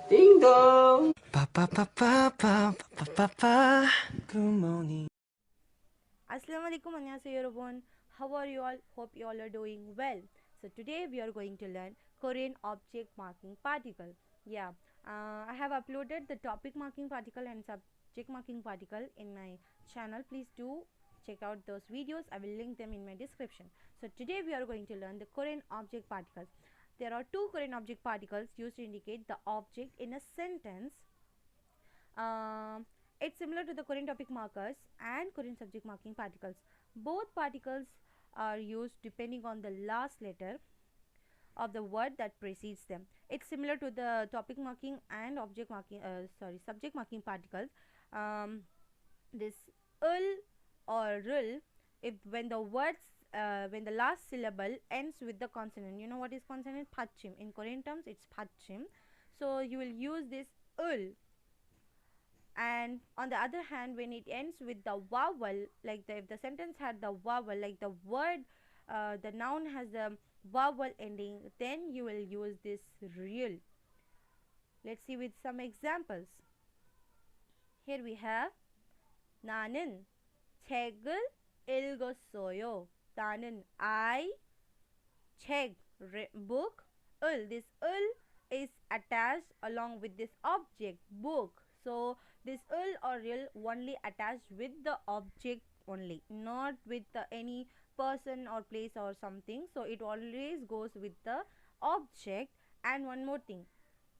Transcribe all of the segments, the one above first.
Ding dong. Pa pa pa pa pa pa pa pa. Good morning. Assalamu alaikum, annyeonghaseyo everyone. How are you all? Hope you all are doing well. So today we are going to learn Korean object marking particle. Yeah, I have uploaded the topic marking particle and subject marking particle in my channel. Please do check out those videos. I will link them in my description. So today we are going to learn the Korean object particles. There are two Korean object particles used to indicate the object in a sentence. um, it's similar to the Korean topic markers and Korean subject marking particles. Both particles are used depending on the last letter of the word that precedes them. It's similar to the topic marking and subject marking particles. Um, this ul or rul, if when the words when the last syllable ends with the consonant. You know what is consonant? Pachim. In Korean terms, it's pachim. So you will use this ul. And on the other hand, when it ends with the vowel, like if the sentence had the vowel, like the word, the noun has the vowel ending, then you will use this real. Let's see with some examples. Here we have 나는 책을 읽었어요. 나는 I check book. This ul is attached along with this object book. So this ul or real only attached with the object only, not with any person or place or something. So it always goes with the object. And one more thing,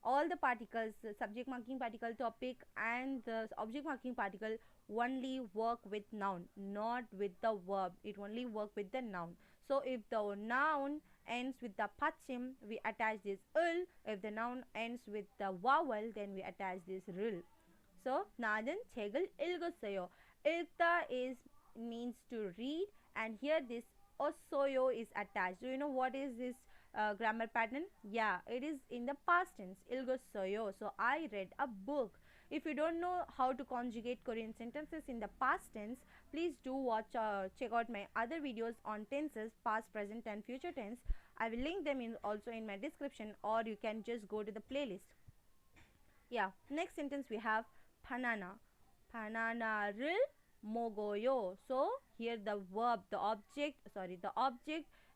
all the particles, the subject marking particle, topic and the object marking particle only work with noun, not with the verb. It only work with the noun. So if the noun ends with the pachim, we attach this ul. If the noun ends with the vowel, then we attach this rul. So 나는 책을 읽었어요. 읽다 is means to read, and here this osoyo is attached. Do you know what is this grammar pattern? Yeah, it is in the past tense. 읽었어요. So I read a book. If you don't know how to conjugate Korean sentences in the past tense, please do check out my other videos on tenses, past, present and future tense. I will link them also in my description, or you can just go to the playlist. Yeah, next sentence we have 바나나. 바나나를 먹어요. So here the verb, the object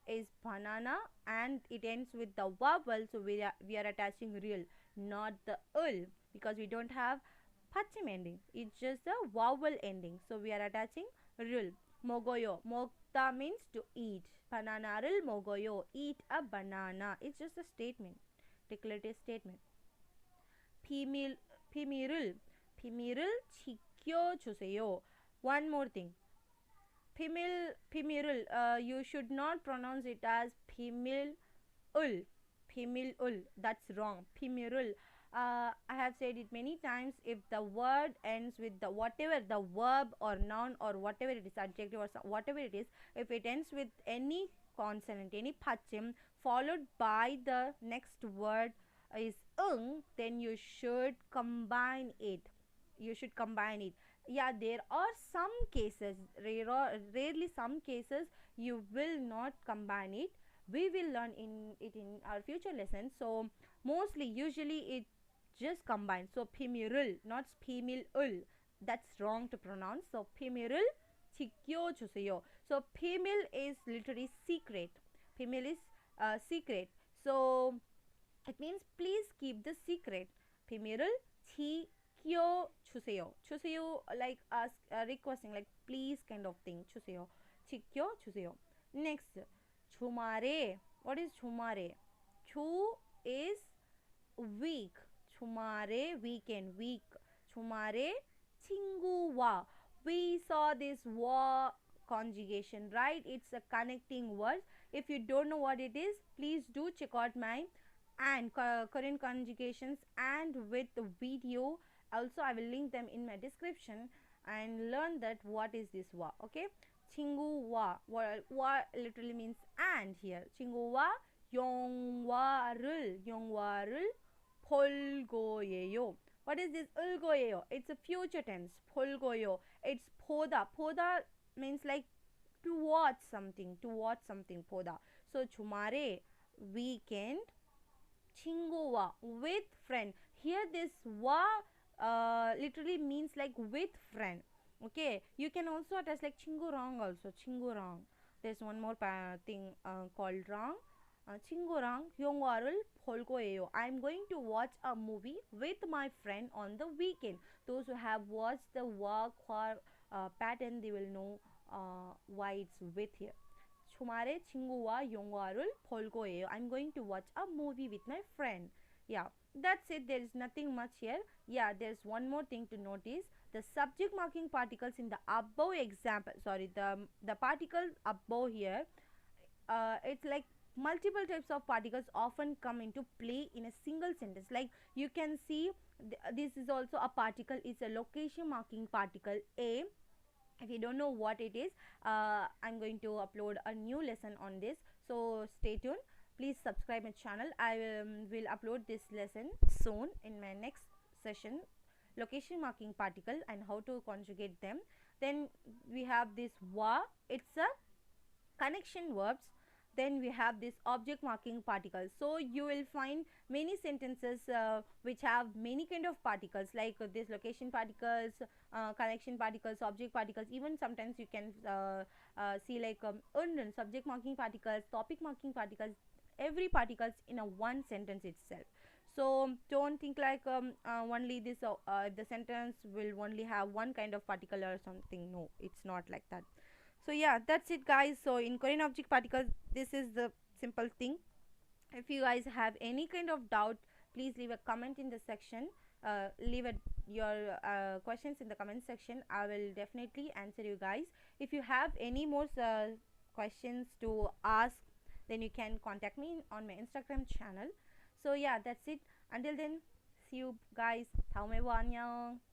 is banana and it ends with the vowel. So we are attaching real, not the ul, because we don't have pachim ending. It's just a vowel ending. So we are attaching real. 먹어요. 먹다 means to eat. 바나나를 먹어요. Eat a banana. It's just a statement, declarative statement. 비밀 비밀을 지켜주세요. One more thing. 비밀을 you should not pronounce it as 비밀을. 비밀을. That's wrong. 비밀을. I have said it many times. If the word ends with the whatever the verb or noun or whatever it is, adjective or whatever it is, if it ends with any consonant, any pachim followed by the next word is then you should combine it. Yeah, there are some cases, rarely some cases you will not combine it. We will learn in our future lessons. So mostly usually it just combines. So pimirul, not pimilul. That's wrong to pronounce. So pimirul 지켜주세요. So pimil is literally secret. Pimil is secret. So it means please keep the secret. 비밀을 지켜주세요. 주세요 like requesting, like please kind of thing. 주세요. 지켜주세요. Next, 주말에. What is 주말에? 주 is week. 주말에 weekend, week. 주말에 친구와. We saw this wa conjugation, right? It's a connecting word. If you don't know what it is, please do check out my and Korean conjugations and with the video. Also I will link them in my description and learn that what is this wa. Okay, 친구와. Wa literally means and here. 친구와 영화를 볼 거예요. What is this 을 거예요? It's a future tense. 볼 거예요. It's 보다. 보다 means like to watch something, 보다. So 주말에 weekend 친구와 with friend. Here this wa literally means like with friend. Okay, you can also attach like chingurang also, chingurang. There's one more thing called rang. Chingurang hyongwarul polgo예요. I'm going to watch a movie with my friend on the weekend. Those who have watched the wa pattern, they will know why it's with here. 주말에 친구와 영화를 볼 거예요. I'm going to watch a movie with my friend. Yeah, that's it. There is nothing much here. Yeah, there's one more thing to notice. The subject marking particles in the above example, sorry, the particle above here, it's like multiple types of particles often come into play in a single sentence. Like you can see, this is also a particle. It's a location marking particle A. If you don't know what it is, I'm going to upload a new lesson on this, so stay tuned. Please subscribe my channel. I will upload this lesson soon in my next session, location marking particle and how to conjugate them. Then we have this wa, it's a connection verbs. Then we have this object marking particles. So you will find many sentences which have many kind of particles, like this location particles, connection particles, object particles. Even sometimes you can see like subject marking particles, topic marking particles, every particles in a one sentence itself. So don't think like only this the sentence will only have one kind of particle or something. No, it's not like that. So yeah, that's it guys. So in Korean object particles, this is the simple thing. If you guys have any kind of doubt, please leave a comment in the section. Leave your questions in the comment section. I will definitely answer you guys. If you have any more questions to ask, then you can contact me on my Instagram channel. So yeah, that's it. Until then, see you guys. 다음에 봐. 안녕.